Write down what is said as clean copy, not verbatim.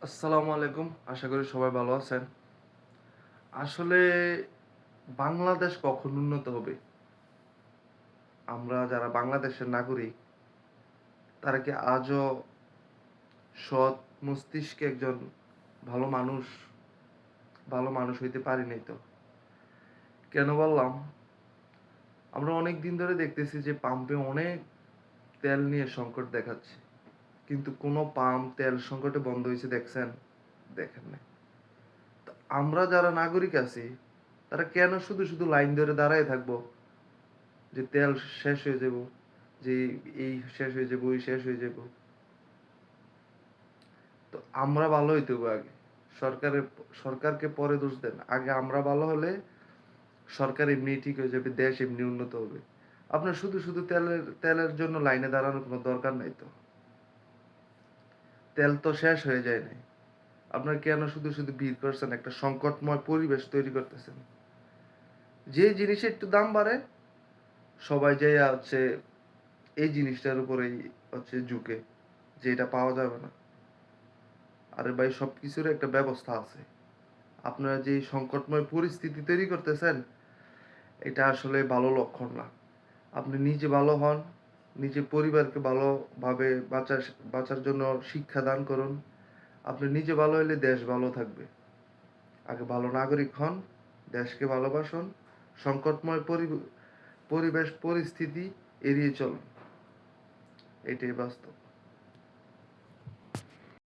আসসালামু আলাইকুম। আশা করি সবাই ভালো আছেন। আসলে বাংলাদেশ কখন উন্নত হবে? আমরা যারা বাংলাদেশের নাগরিক, তারা কি আজও সৎ মস্তিষ্কে একজন ভালো মানুষ ভালো মানুষ হইতে পারি নাই তো? কেন বললাম? আমরা অনেকদিন ধরে দেখতেছি যে পাম্পে অনেক তেল নিয়ে সংকট দেখাচ্ছে। কিন্তু কোনো পাম্প তেল সংকটে বন্ধ হইছে দেখছেন? দেখেন নাই। তো আমরা যারা নাগরিক আছি, তারা কেন শুধু লাইন ধরে দাঁড়ায় থাকবো? যে তেল শেষ হয়ে যাব, যে এই শেষ হয়ে যাব, ওই শেষ হয়ে যাব। তো আমরা ভালো হইতে হবে আগে। সরকারের সরকারকে পরে দোষ দেন। আগে আমরা ভালো হলে সরকার এমনি ঠিক হয়ে যাবে, দেশ এমনি উন্নত হবে। আপনার শুধু তেলের জন্য লাইনে দাঁড়ানোর কোনো দরকার নাই তো। তেল তো শেষ হয়ে যায় নাই। আপনার কেন শুধু ভিড় করছেন, একটা সংকটময় পরিবেশ তৈরি করতেছেন। যে জিনিসে একটু দাম বাড়ে, সবাই যাইয়া এই জিনিসটার উপরেই ঝুঁকে, যে এটা পাওয়া যাবে না। আরে ভাই, সবকিছুর একটা ব্যবস্থা আছে। আপনারা যে সংকটময় পরিস্থিতি তৈরি করতেছেন, এটা আসলে ভালো লক্ষণ না। আপনি নিজে ভালো হন, নিজের পরিবারকে ভালোভাবে বাঁচার জন্য শিক্ষা দান করুন। আপনি নিজে ভালো হইলে দেশ ভালো থাকবে। আগে ভালো নাগরিক হন, দেশকে ভালোবাসুন, সংকটময় পরিবেশ পরিস্থিতি এড়িয়ে চলুন। এটাই বাস্তব।